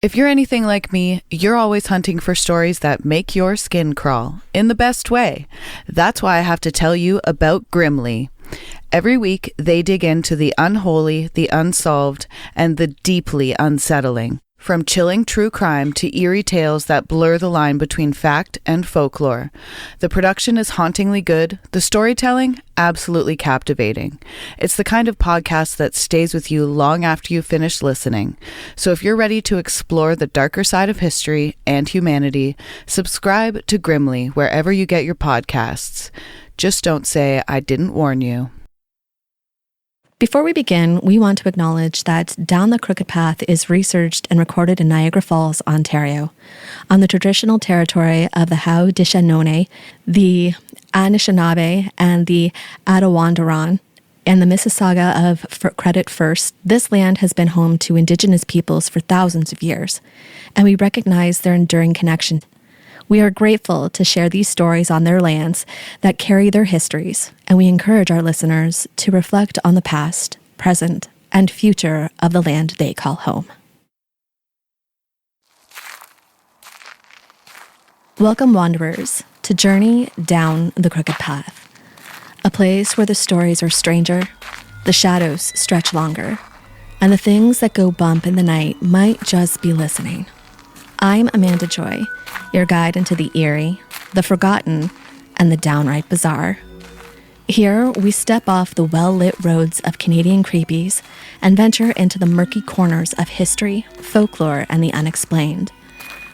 If you're anything like me, you're always hunting for stories that make your skin crawl, in the best way. That's why I have to tell you about Grimly. Every week, they dig into the unholy, the unsolved, and the deeply unsettling. From chilling true crime to eerie tales that blur the line between fact and folklore. The production is hauntingly good, the storytelling, absolutely captivating. It's the kind of podcast that stays with you long after you finish listening. So if you're ready to explore the darker side of history and humanity, subscribe to Grimly wherever you get your podcasts. Just don't say I didn't warn you. Before we begin, we want to acknowledge that Down the Crooked Path is researched and recorded in Niagara Falls, Ontario, on the traditional territory of the Haudenosaunee, the Anishinaabe, and the Attawandaron, and the Mississauga of Credit First. This land has been home to Indigenous peoples for thousands of years, and we recognize their enduring connection. We are grateful to share these stories on their lands that carry their histories, and we encourage our listeners to reflect on the past, present, and future of the land they call home. Welcome, wanderers, to Journey Down the Crooked Path, a place where the stories are stranger, the shadows stretch longer, and the things that go bump in the night might just be listening. I'm Amanda Joy, your guide into the eerie, the forgotten, and the downright bizarre. Here, we step off the well-lit roads of Canadian creepies and venture into the murky corners of history, folklore, and the unexplained,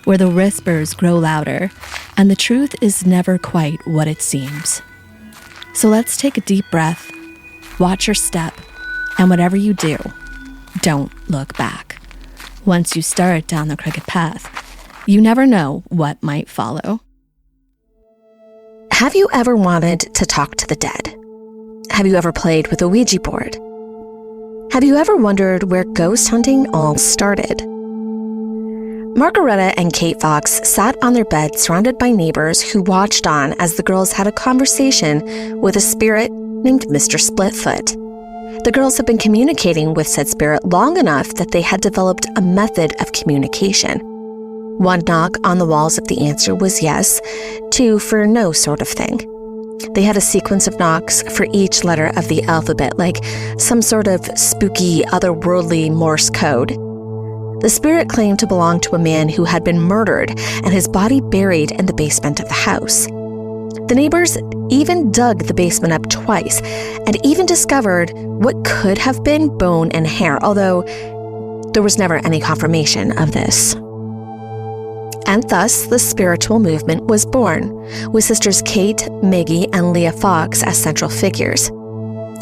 where the whispers grow louder and the truth is never quite what it seems. So let's take a deep breath, watch your step, and whatever you do, don't look back. Once you start down the crooked path, you never know what might follow. Have you ever wanted to talk to the dead? Have you ever played with a Ouija board? Have you ever wondered where ghost hunting all started? Margaretta and Kate Fox sat on their bed surrounded by neighbors who watched on as the girls had a conversation with a spirit named Mr. Splitfoot. The girls had been communicating with said spirit long enough that they had developed a method of communication. One knock on the walls if the answer was yes, two for no sort of thing. They had a sequence of knocks for each letter of the alphabet, like some sort of spooky, otherworldly Morse code. The spirit claimed to belong to a man who had been murdered and his body buried in the basement of the house. The neighbors even dug the basement up twice and even discovered what could have been bone and hair, although there was never any confirmation of this. And thus, the spiritual movement was born, with sisters Kate, Maggie, and Leah Fox as central figures.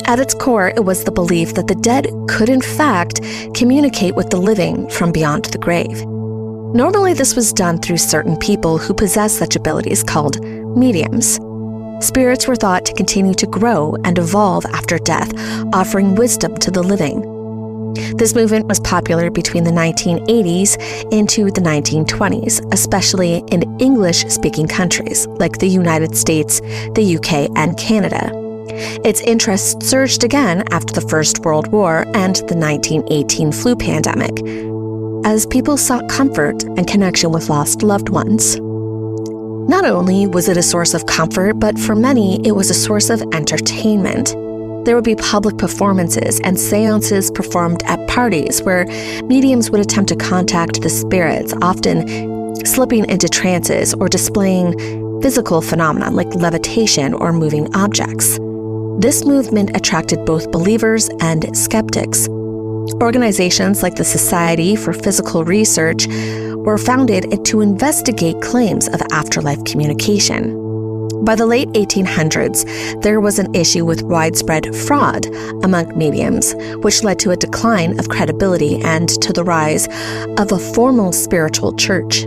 At its core, it was the belief that the dead could in fact communicate with the living from beyond the grave. Normally, this was done through certain people who possessed such abilities called mediums. Spirits were thought to continue to grow and evolve after death, offering wisdom to the living. This movement was popular between the 1980s into the 1920s, especially in English-speaking countries like the United States, the UK, and Canada. Its interest surged again after the First World War and the 1918 flu pandemic, as people sought comfort and connection with lost loved ones. Not only was it a source of comfort, but for many, it was a source of entertainment. There would be public performances and séances performed at parties where mediums would attempt to contact the spirits, often slipping into trances or displaying physical phenomena like levitation or moving objects. This movement attracted both believers and skeptics. Organizations like the Society for Physical Research were founded to investigate claims of afterlife communication. By the late 1800s, there was an issue with widespread fraud among mediums, which led to a decline of credibility and to the rise of a formal spiritual church.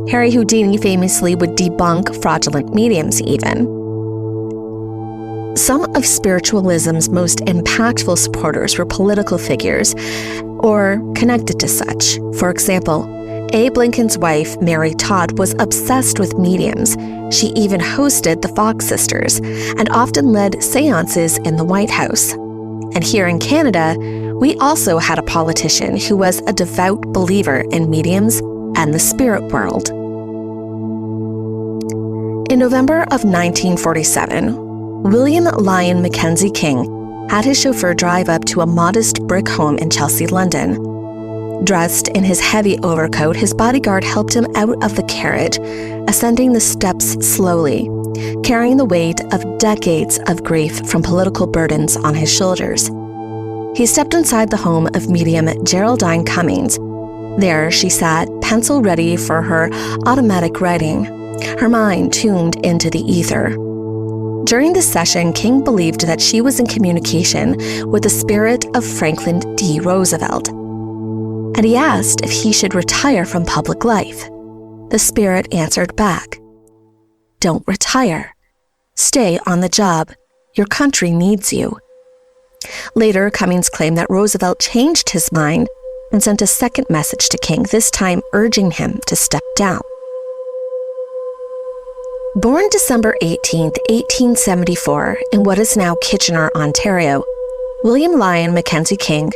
Harry Houdini famously would debunk fraudulent mediums even. Some of spiritualism's most impactful supporters were political figures or connected to such. For example, Abe Lincoln's wife, Mary Todd, was obsessed with mediums. She even hosted the Fox sisters and often led séances in the White House. And here in Canada, we also had a politician who was a devout believer in mediums and the spirit world. In November of 1947, William Lyon Mackenzie King had his chauffeur drive up to a modest brick home in Chelsea, London. Dressed in his heavy overcoat, his bodyguard helped him out of the carriage, ascending the steps slowly, carrying the weight of decades of grief from political burdens on his shoulders. He stepped inside the home of medium Geraldine Cummings. There she sat, pencil ready for her automatic writing, her mind tuned into the ether. During this session, King believed that she was in communication with the spirit of Franklin D. Roosevelt, and he asked if he should retire from public life. The spirit answered back, "Don't retire. Stay on the job. Your country needs you." Later, Cummings claimed that Roosevelt changed his mind and sent a second message to King, this time urging him to step down. Born December 18, 1874, in what is now Kitchener, Ontario, William Lyon Mackenzie King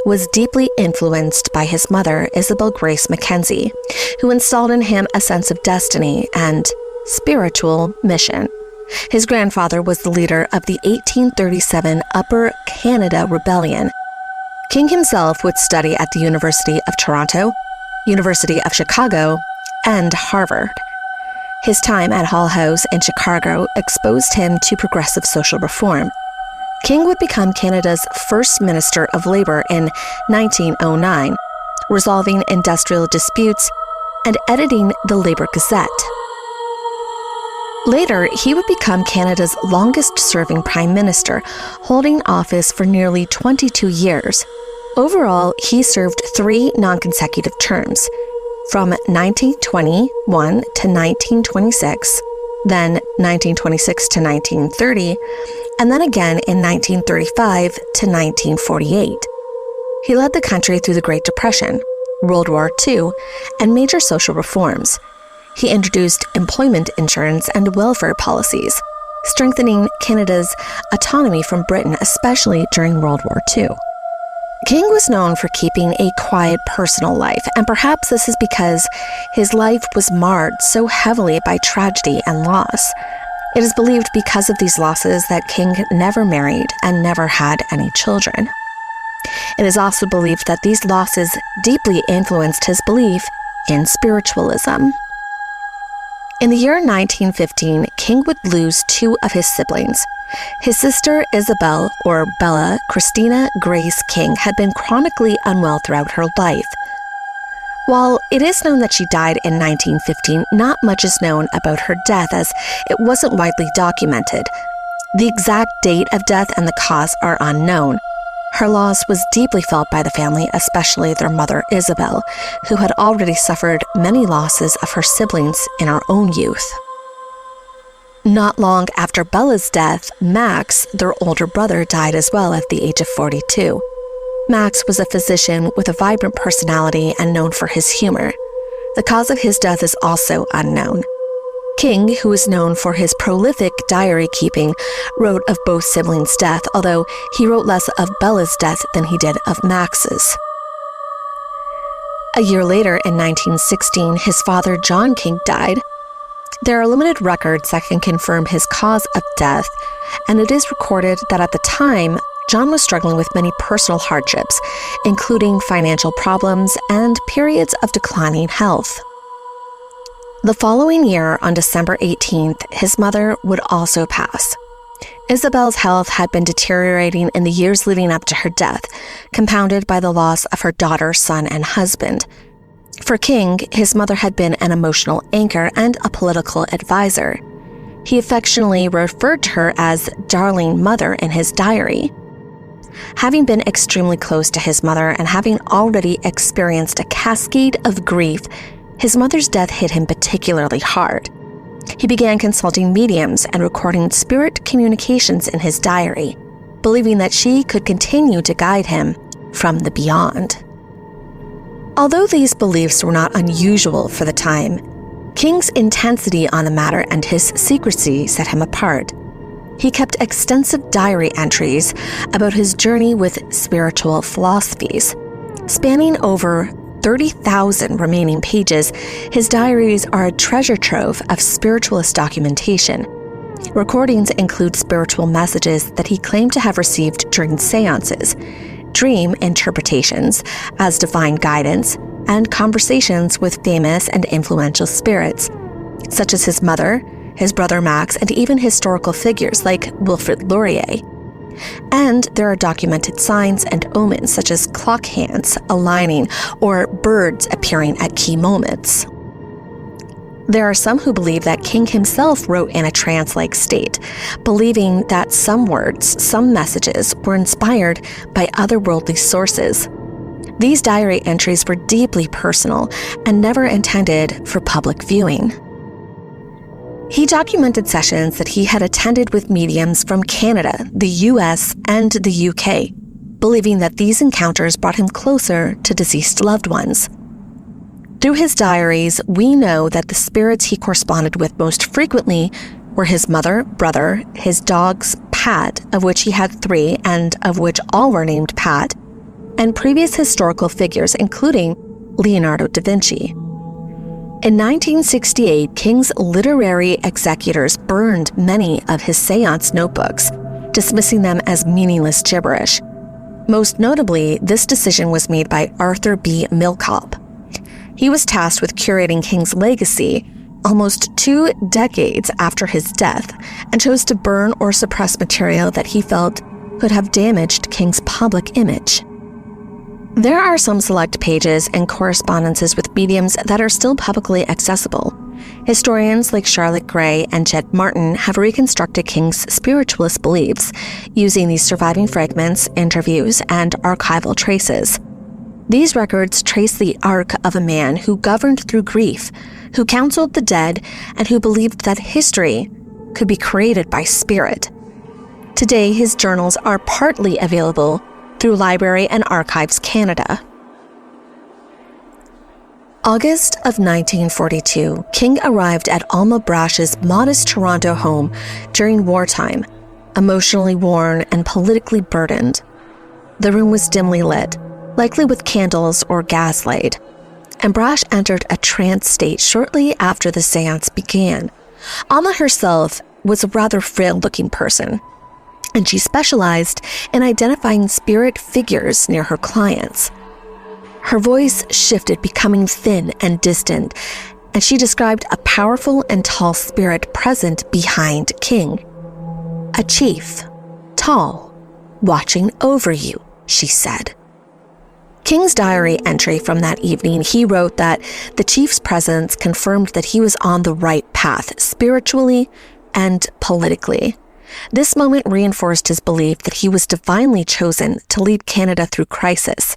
was deeply influenced by his mother, Isabel Grace Mackenzie, who installed in him a sense of destiny and spiritual mission. His grandfather was the leader of the 1837 Upper Canada Rebellion. King himself would study at the University of Toronto, University of Chicago, and Harvard. His time at Hull House in Chicago exposed him to progressive social reform. King would become Canada's first Minister of Labour in 1909, resolving industrial disputes and editing the Labour Gazette. Later, he would become Canada's longest-serving Prime Minister, holding office for nearly 22 years. Overall, he served 3 non-consecutive terms, from 1921 to 1926, then 1926 to 1930, and then again in 1935 to 1948. He led the country through the Great Depression, World War II, and major social reforms. He introduced employment insurance and welfare policies, strengthening Canada's autonomy from Britain, especially during World War II. King was known for keeping a quiet personal life, and perhaps this is because his life was marred so heavily by tragedy and loss. It is believed because of these losses that King never married and never had any children. It is also believed that these losses deeply influenced his belief in spiritualism. In the year 1915, King would lose 2 of his siblings. His sister Isabel, or Bella Christina Grace King, had been chronically unwell throughout her life. While it is known that she died in 1915, not much is known about her death as it wasn't widely documented. The exact date of death and the cause are unknown. Her loss was deeply felt by the family, especially their mother Isabel, who had already suffered many losses of her siblings in her own youth. Not long after Bella's death, Max, their older brother, died as well at the age of 42. Max was a physician with a vibrant personality and known for his humor. The cause of his death is also unknown. King, who is known for his prolific diary keeping, wrote of both siblings' death, although he wrote less of Bella's death than he did of Max's. A year later, in 1916, his father, John King, died. There are limited records that can confirm his cause of death, and it is recorded that at the time, John was struggling with many personal hardships, including financial problems and periods of declining health. The following year, on December 18th, his mother would also pass. Isabel's health had been deteriorating in the years leading up to her death, compounded by the loss of her daughter, son, and husband. For King, his mother had been an emotional anchor and a political advisor. He affectionately referred to her as "darling mother" in his diary. Having been extremely close to his mother and having already experienced a cascade of grief, his mother's death hit him particularly hard. He began consulting mediums and recording spirit communications in his diary, believing that she could continue to guide him from the beyond. Although these beliefs were not unusual for the time, King's intensity on the matter and his secrecy set him apart. He kept extensive diary entries about his journey with spiritual philosophies. Spanning over 30,000 remaining pages, his diaries are a treasure trove of spiritualist documentation. Recordings include spiritual messages that he claimed to have received during séances, dream interpretations as divine guidance, and conversations with famous and influential spirits, such as his mother, his brother Max, and even historical figures like Wilfrid Laurier. And there are documented signs and omens such as clock hands aligning or birds appearing at key moments. There are some who believe that King himself wrote in a trance-like state, believing that some words, some messages were inspired by otherworldly sources. These diary entries were deeply personal and never intended for public viewing. He documented sessions that he had attended with mediums from Canada, the US, and the UK, believing that these encounters brought him closer to deceased loved ones. Through his diaries, we know that the spirits he corresponded with most frequently were his mother, brother, his dogs, Pat, of which he had 3 and of which all were named Pat, and previous historical figures including Leonardo da Vinci. In 1968, King's literary executors burned many of his séance notebooks, dismissing them as meaningless gibberish. Most notably, this decision was made by Arthur B. Milcop. He was tasked with curating King's legacy almost 2 decades after his death and chose to burn or suppress material that he felt could have damaged King's public image. There are some select pages and correspondences with mediums that are still publicly accessible. Historians like Charlotte Gray and Jed Martin have reconstructed King's spiritualist beliefs using these surviving fragments, interviews, and archival traces. These records trace the arc of a man who governed through grief, who counseled the dead, and who believed that history could be created by spirit. Today, his journals are partly available through Library and Archives Canada. August of 1942, King arrived at Alma Brash's modest Toronto home during wartime, emotionally worn and politically burdened. The room was dimly lit, likely with candles or gaslight, and Brash entered a trance state shortly after the séance began. Alma herself was a rather frail-looking person, and she specialized in identifying spirit figures near her clients. Her voice shifted, becoming thin and distant, and she described a powerful and tall spirit present behind King. A chief, tall, watching over you, she said. King's diary entry from that evening, he wrote that the chief's presence confirmed that he was on the right path, spiritually and politically. This moment reinforced his belief that he was divinely chosen to lead Canada through crisis.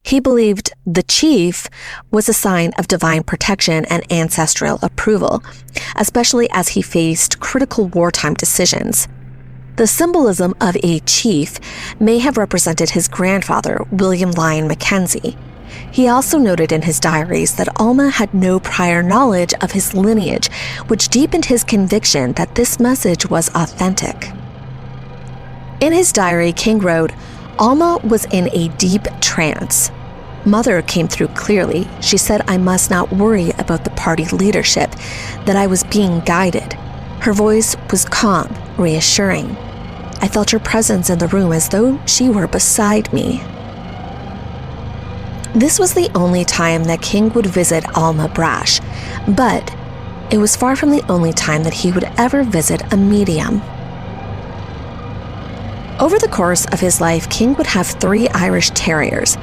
He believed the chief was a sign of divine protection and ancestral approval, especially as he faced critical wartime decisions. The symbolism of a chief may have represented his grandfather, William Lyon Mackenzie. He also noted in his diaries that Alma had no prior knowledge of his lineage, which deepened his conviction that this message was authentic. In his diary, King wrote, "Alma was in a deep trance. Mother came through clearly. She said I must not worry about the party leadership, that I was being guided. Her voice was calm, reassuring. I felt her presence in the room as though she were beside me." This was the only time that King would visit Alma Brash, but it was far from the only time that he would ever visit a medium. Over the course of his life, King would have 3 Irish terriers,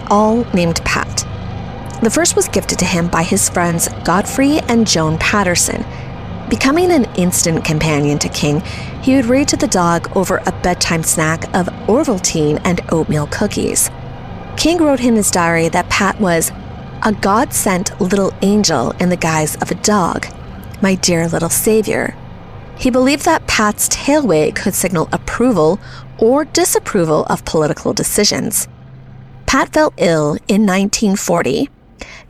all named Pat. The first was gifted to him by his friends Godfrey and Joan Patterson. Becoming an instant companion to King, he would read to the dog over a bedtime snack of Ovaltine and oatmeal cookies. King wrote in his diary that Pat was a God-sent little angel in the guise of a dog, my dear little savior. He believed that Pat's tail wag could signal approval or disapproval of political decisions. Pat fell ill in 1940.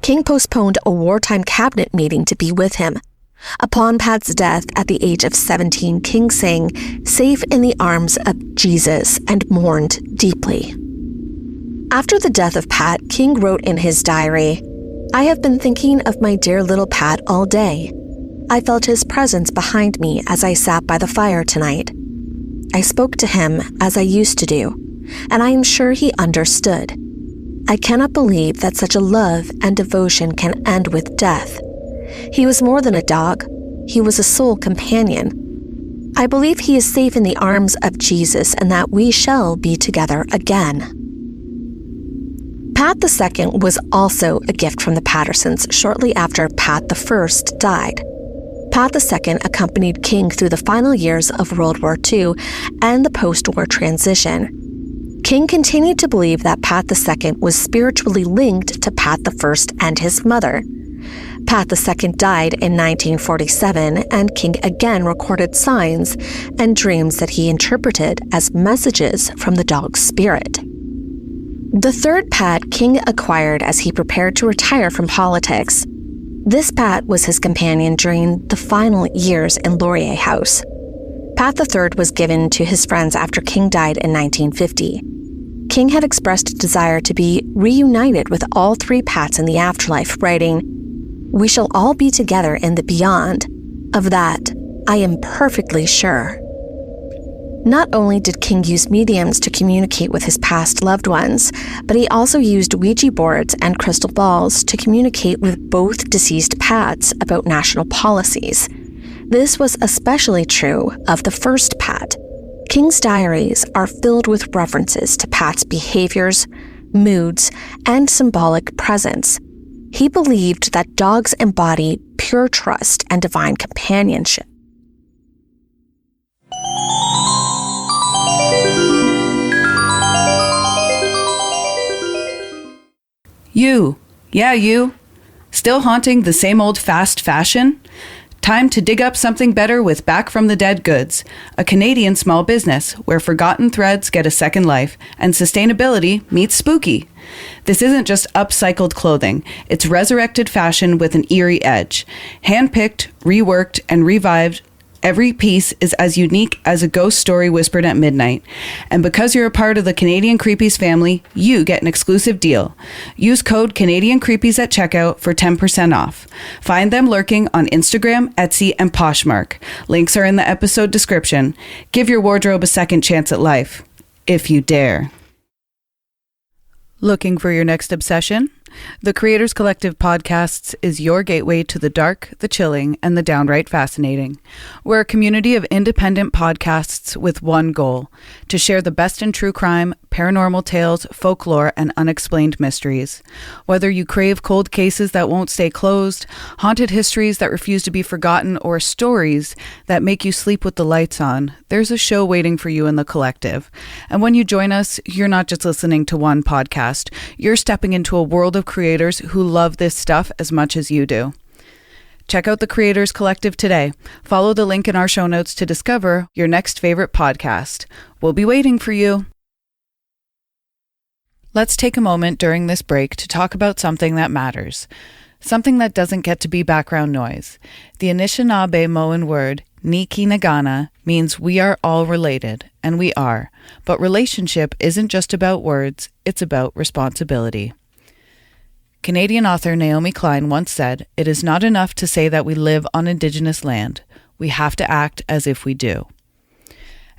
King postponed a wartime cabinet meeting to be with him. Upon Pat's death at the age of 17, King sang "Safe in the Arms of Jesus" and mourned deeply. After the death of Pat, King wrote in his diary, "I have been thinking of my dear little Pat all day. I felt his presence behind me as I sat by the fire tonight. I spoke to him as I used to do, and I am sure he understood. I cannot believe that such a love and devotion can end with death. He was more than a dog. He was a soul companion. I believe he is safe in the arms of Jesus and that we shall be together again." Pat II was also a gift from the Pattersons shortly after Pat I died. Pat II accompanied King through the final years of World War II and the post-war transition. King continued to believe that Pat II was spiritually linked to Pat I and his mother. Pat II died in 1947, and King again recorded signs and dreams that he interpreted as messages from the dog's spirit. The third Pat King acquired as he prepared to retire from politics. This Pat was his companion during the final years in Laurier House. Pat III was given to his friends after King died in 1950. King had expressed a desire to be reunited with all three Pats in the afterlife, writing, "We shall all be together in the beyond. Of that, I am perfectly sure." Not only did King use mediums to communicate with his past loved ones, but he also used Ouija boards and crystal balls to communicate with both deceased Pats about national policies. This was especially true of the first Pat. King's diaries are filled with references to Pat's behaviors, moods, and symbolic presence. He believed that dogs embody pure trust and divine companionship. You. Still haunting the same old fast fashion? Time to dig up something better with Back from the Dead Goods, a Canadian small business where forgotten threads get a second life and sustainability meets spooky. This isn't just upcycled clothing, it's resurrected fashion with an eerie edge. Handpicked, reworked, and revived, every piece is as unique as a ghost story whispered at midnight. And because you're a part of the Canadian Creepies family, you get an exclusive deal. Use code Canadian Creepies at checkout for 10% off. Find them lurking on Instagram, Etsy, and Poshmark. Links are in the episode description. Give your wardrobe a second chance at life, if you dare. Looking for your next obsession? The Creators Collective Podcasts is your gateway to the dark, the chilling, and the downright fascinating. We're a community of independent podcasts with one goal: to share the best in true crime, paranormal tales, folklore, and unexplained mysteries. Whether you crave cold cases that won't stay closed, haunted histories that refuse to be forgotten, or stories that make you sleep with the lights on, there's a show waiting for you in the collective. And when you join us, you're not just listening to one podcast. You're stepping into a world of creators who love this stuff as much as you do. Check out the Creators Collective today. Follow the link in our show notes to discover your next favorite podcast. We'll be waiting for you. Let's take a moment during this break to talk about something that matters. Something that doesn't get to be background noise. The Anishinaabe-Moan word, Nikinagana, means we are all related, and we are. But relationship isn't just about words, it's about responsibility. Canadian author Naomi Klein once said, "It is not enough to say that we live on Indigenous land. We have to act as if we do."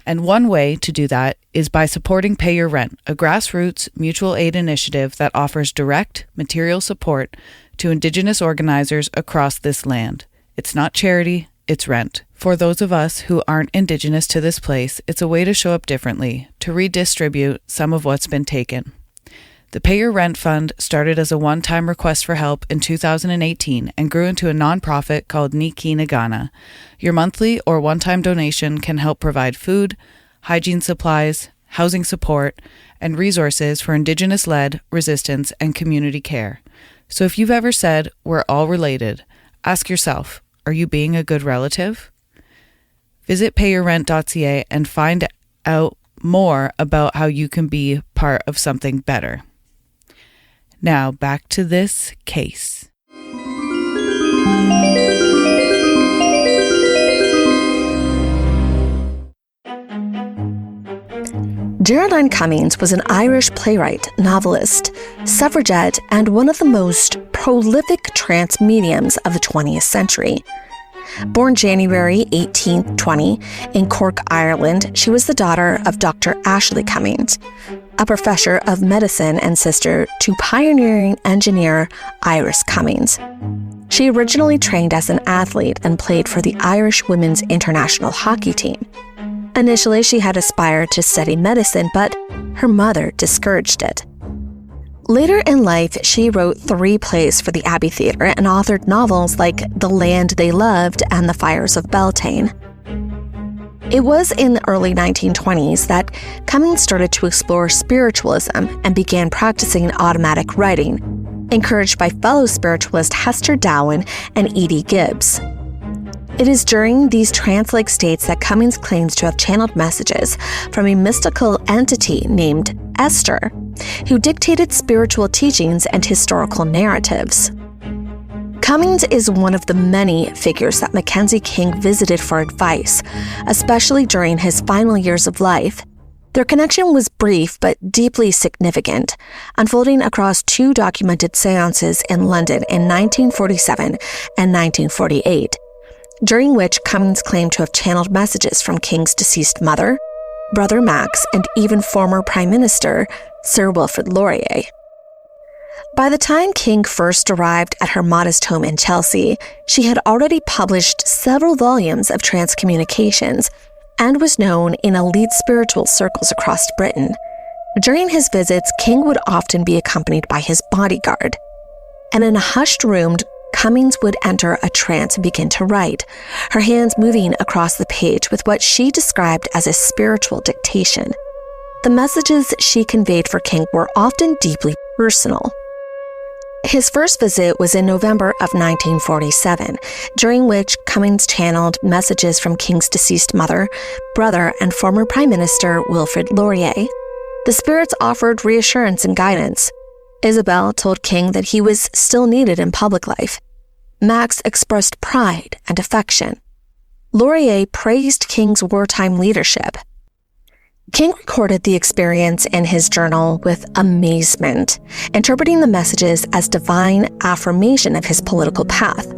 And one way to do that is by supporting Pay Your Rent, a grassroots mutual aid initiative that offers direct material support to Indigenous organizers across this land. It's not charity, it's rent. For those of us who aren't Indigenous to this place, it's a way to show up differently, to redistribute some of what's been taken. The Pay Your Rent Fund started as a one-time request for help in 2018 and grew into a nonprofit called Nikinagana. Your monthly or one-time donation can help provide food, hygiene supplies, housing support, and resources for Indigenous-led resistance and community care. So if you've ever said, "We're all related," ask yourself, are you being a good relative? Visit PayYourRent.ca and find out more about how you can be part of something better. Now, back to this case. Geraldine Cummings was an Irish playwright, novelist, suffragette, and one of the most prolific trance mediums of the 20th century. Born January 1820 in Cork, Ireland, she was the daughter of Dr. Ashley Cummings, a professor of medicine and sister to pioneering engineer Iris Cummings. She originally trained as an athlete and played for the Irish women's international hockey team. Initially, she had aspired to study medicine, but her mother discouraged it. Later in life, she wrote 3 plays for the Abbey Theatre and authored novels like The Land They Loved and The Fires of Beltane. It was in the early 1920s that Cummings started to explore spiritualism and began practicing automatic writing, encouraged by fellow spiritualist Hester Dowen and Edie Gibbs. It is during these trance-like states that Cummings claims to have channeled messages from a mystical entity named Esther, who dictated spiritual teachings and historical narratives. Cummings is one of the many figures that Mackenzie King visited for advice, especially during his final years of life. Their connection was brief but deeply significant, unfolding across 2 documented séances in London in 1947 and 1948, during which Cummings claimed to have channeled messages from King's deceased mother, brother Max, and even former Prime Minister Sir Wilfrid Laurier. By the time King first arrived at her modest home in Chelsea, she had already published several volumes of trance communications and was known in elite spiritual circles across Britain. During his visits, King would often be accompanied by his bodyguard, and in a hushed room, Cummings would enter a trance and begin to write, her hands moving across the page with what she described as a spiritual dictation. The messages she conveyed for King were often deeply personal. His first visit was in November of 1947, during which Cummings channeled messages from King's deceased mother, brother, and former Prime Minister Wilfrid Laurier. The spirits offered reassurance and guidance. Isabel told King that he was still needed in public life. Max expressed pride and affection. Laurier praised King's wartime leadership. King recorded the experience in his journal with amazement, interpreting the messages as divine affirmation of his political path.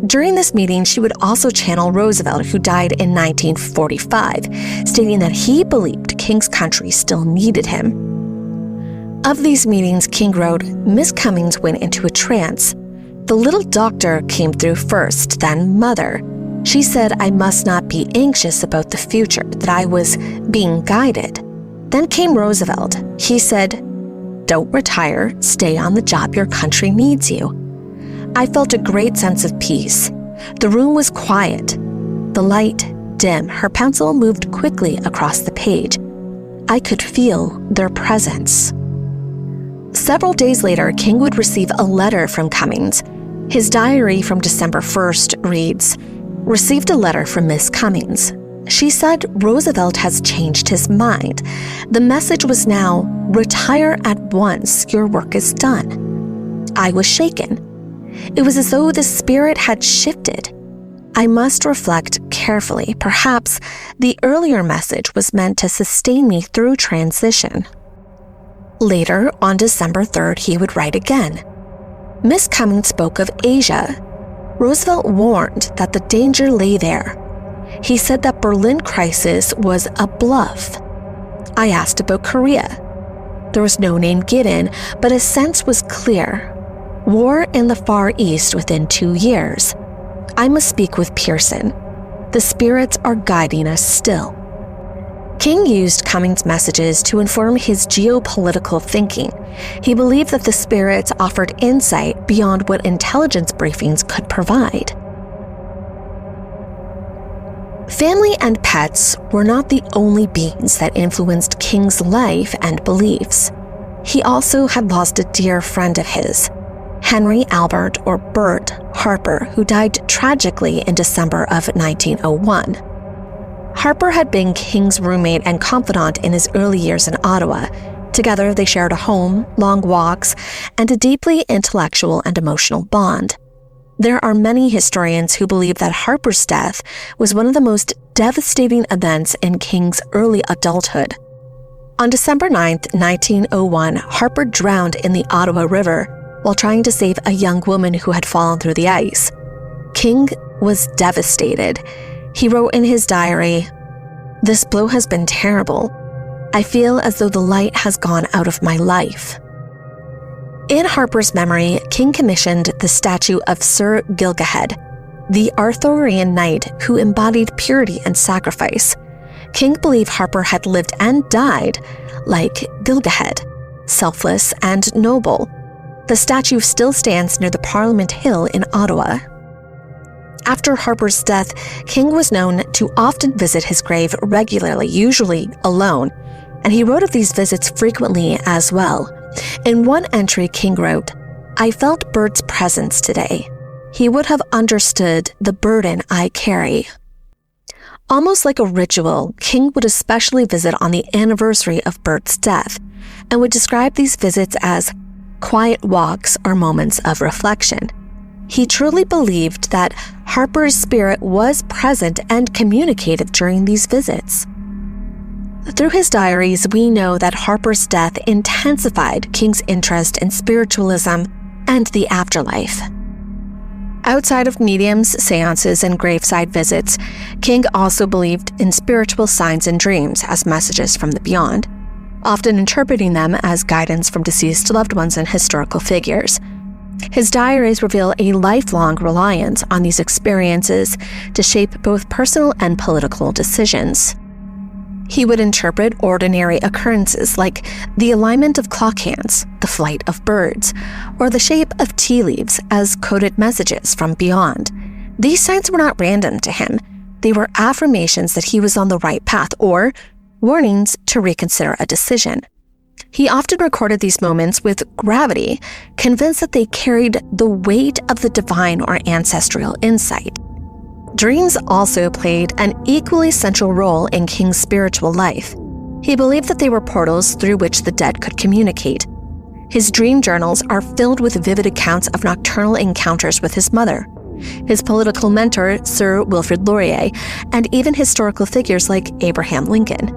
During this meeting, she would also channel Roosevelt, who died in 1945, stating that he believed King's country still needed him. Of these meetings, King wrote, Miss Cummings went into a trance. The little doctor came through first, then Mother. She said I must not be anxious about the future, that I was being guided. Then came Roosevelt. He said, don't retire, stay on the job, your country needs you. I felt a great sense of peace. The room was quiet, the light dim. Her pencil moved quickly across the page. I could feel their presence. Several days later, King would receive a letter from Cummings. His diary from December 1st reads, received a letter from Miss Cummings. She said Roosevelt has changed his mind. The message was now, retire at once, your work is done. I was shaken. It was as though the spirit had shifted. I must reflect carefully. Perhaps the earlier message was meant to sustain me through transition. Later, on December 3rd, he would write again. Miss Cummings spoke of Asia. Roosevelt warned that the danger lay there. He said that Berlin crisis was a bluff. I asked about Korea. There was no name given, but a sense was clear. War in the Far East within 2 years. I must speak with Pearson. The spirits are guiding us still. King used Cummings' messages to inform his geopolitical thinking. He believed that the spirits offered insight beyond what intelligence briefings could provide. Family and pets were not the only beings that influenced King's life and beliefs. He also had lost a dear friend of his, Henry Albert or Bert Harper, who died tragically in December of 1901. Harper had been King's roommate and confidant in his early years in Ottawa. Together, they shared a home, long walks, and a deeply intellectual and emotional bond. There are many historians who believe that Harper's death was one of the most devastating events in King's early adulthood. On December 9th, 1901, Harper drowned in the Ottawa River while trying to save a young woman who had fallen through the ice. King was devastated. He wrote in his diary, "This blow has been terrible. I feel as though the light has gone out of my life." In Harper's memory, King commissioned the statue of Sir Gilgahead, the Arthurian knight who embodied purity and sacrifice. King believed Harper had lived and died like Gilgahead, selfless and noble. The statue still stands near the Parliament Hill in Ottawa. After Harper's death, King was known to often visit his grave regularly, usually alone, and he wrote of these visits frequently as well. In one entry, King wrote, "I felt Bert's presence today. He would have understood the burden I carry." Almost like a ritual, King would especially visit on the anniversary of Bert's death and would describe these visits as quiet walks or moments of reflection. He truly believed that Harper's spirit was present and communicated during these visits. Through his diaries, we know that Harper's death intensified King's interest in spiritualism and the afterlife. Outside of mediums, séances, and graveside visits, King also believed in spiritual signs and dreams as messages from the beyond, often interpreting them as guidance from deceased loved ones and historical figures. His diaries reveal a lifelong reliance on these experiences to shape both personal and political decisions. He would interpret ordinary occurrences like the alignment of clock hands, the flight of birds, or the shape of tea leaves as coded messages from beyond. These signs were not random to him. They were affirmations that he was on the right path or warnings to reconsider a decision. He often recorded these moments with gravity, convinced that they carried the weight of the divine or ancestral insight. Dreams also played an equally central role in King's spiritual life. He believed that they were portals through which the dead could communicate. His dream journals are filled with vivid accounts of nocturnal encounters with his mother, his political mentor, Sir Wilfrid Laurier, and even historical figures like Abraham Lincoln.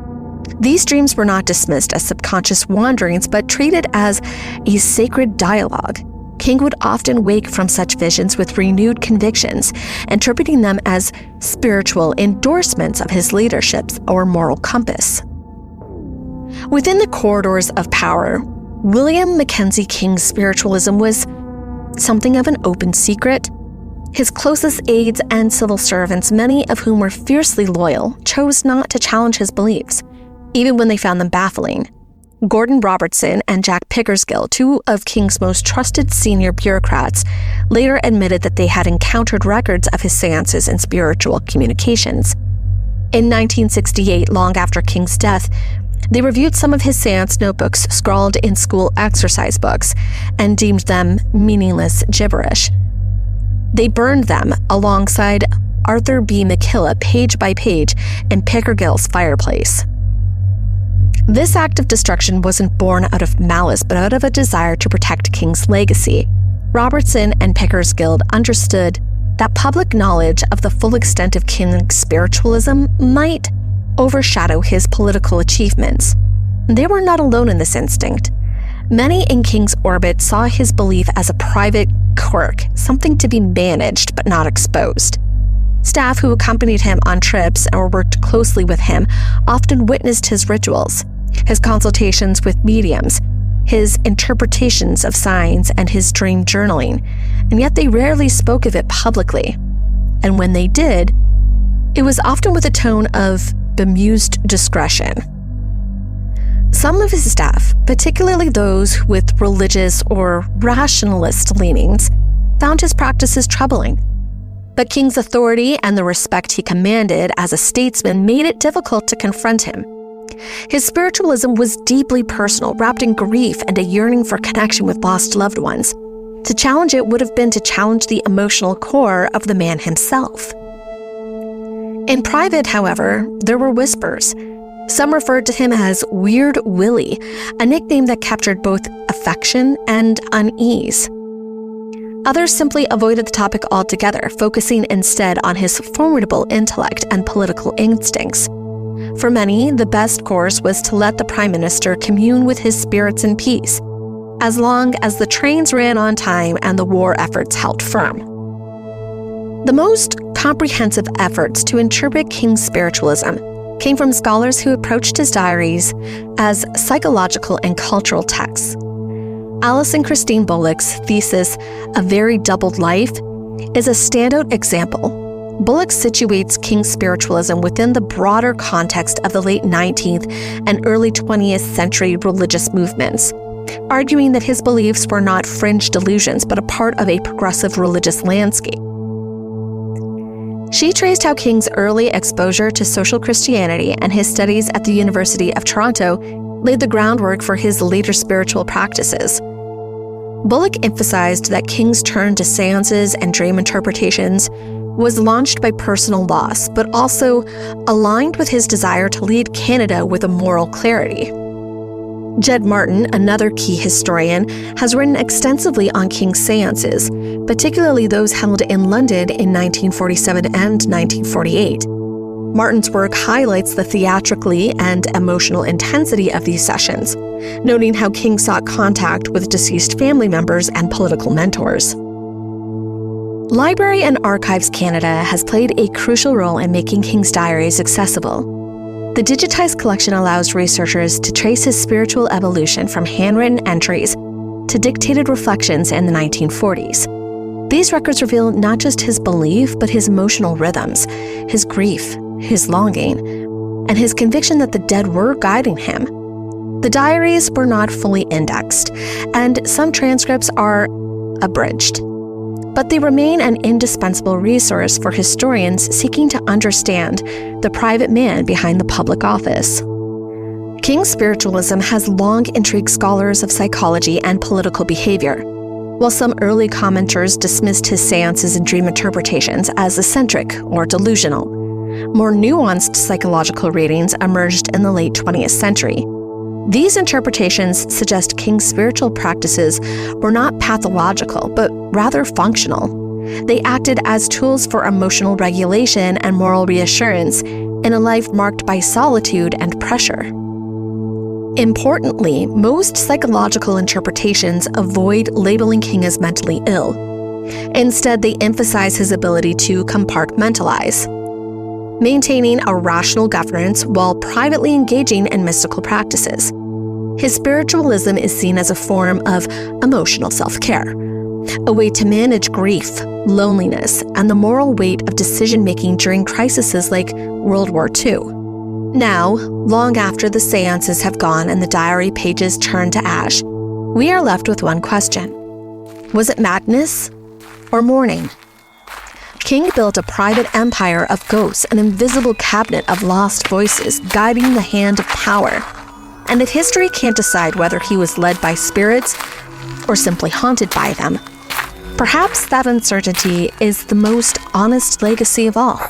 These dreams were not dismissed as subconscious wanderings, but treated as a sacred dialogue. King would often wake from such visions with renewed convictions, interpreting them as spiritual endorsements of his leadership or moral compass. Within the corridors of power, William Mackenzie King's spiritualism was something of an open secret. His closest aides and civil servants, many of whom were fiercely loyal, chose not to challenge his beliefs, even when they found them baffling. Gordon Robertson and Jack Pickersgill, two of King's most trusted senior bureaucrats, later admitted that they had encountered records of his séances and spiritual communications. In 1968, long after King's death, they reviewed some of his séance notebooks scrawled in school exercise books and deemed them meaningless gibberish. They burned them alongside Arthur B. McKillop page by page in Pickersgill's fireplace. This act of destruction wasn't born out of malice, but out of a desire to protect King's legacy. Robertson and Pickersgill understood that public knowledge of the full extent of King's spiritualism might overshadow his political achievements. They were not alone in this instinct. Many in King's orbit saw his belief as a private quirk, something to be managed but not exposed. Staff who accompanied him on trips or worked closely with him often witnessed his rituals, his consultations with mediums, his interpretations of signs, and his dream journaling, and yet they rarely spoke of it publicly. And when they did, it was often with a tone of bemused discretion. Some of his staff, particularly those with religious or rationalist leanings, found his practices troubling. But King's authority and the respect he commanded as a statesman made it difficult to confront him. His spiritualism was deeply personal, wrapped in grief and a yearning for connection with lost loved ones. To challenge it would have been to challenge the emotional core of the man himself. In private, however, there were whispers. Some referred to him as Weird Willie, a nickname that captured both affection and unease. Others simply avoided the topic altogether, focusing instead on his formidable intellect and political instincts. For many, the best course was to let the prime minister commune with his spirits in peace, as long as the trains ran on time and the war efforts held firm. The most comprehensive efforts to interpret King's spiritualism came from scholars who approached his diaries as psychological and cultural texts. Alison Christine Bullock's thesis, A Very Doubled Life, is a standout example. Bullock situates King's spiritualism within the broader context of the late 19th and early 20th century religious movements, arguing that his beliefs were not fringe delusions but a part of a progressive religious landscape. She traced how King's early exposure to social Christianity and his studies at the University of Toronto laid the groundwork for his later spiritual practices. Bullock emphasized that King's turn to séances and dream interpretations was launched by personal loss, but also aligned with his desire to lead Canada with a moral clarity. Jed Martin, another key historian, has written extensively on King's séances, particularly those held in London in 1947 and 1948. Martin's work highlights the theatrically and emotional intensity of these sessions, noting how King sought contact with deceased family members and political mentors. Library and Archives Canada has played a crucial role in making King's diaries accessible. The digitized collection allows researchers to trace his spiritual evolution from handwritten entries to dictated reflections in the 1940s. These records reveal not just his belief, but his emotional rhythms, his grief, his longing, and his conviction that the dead were guiding him. The diaries were not fully indexed, and some transcripts are abridged, but they remain an indispensable resource for historians seeking to understand the private man behind the public office. King's spiritualism has long intrigued scholars of psychology and political behavior. While some early commenters dismissed his séances and dream interpretations as eccentric or delusional, more nuanced psychological readings emerged in the late 20th century. These interpretations suggest King's spiritual practices were not pathological, but rather functional. They acted as tools for emotional regulation and moral reassurance in a life marked by solitude and pressure. Importantly, most psychological interpretations avoid labeling King as mentally ill. Instead, they emphasize his ability to compartmentalize, maintaining a rational governance while privately engaging in mystical practices. His spiritualism is seen as a form of emotional self-care, a way to manage grief, loneliness, and the moral weight of decision-making during crises like World War II. Now, long after the séances have gone and the diary pages turn to ash, we are left with one question. Was it madness or mourning? King built a private empire of ghosts, an invisible cabinet of lost voices guiding the hand of power. And if history can't decide whether he was led by spirits or simply haunted by them, perhaps that uncertainty is the most honest legacy of all.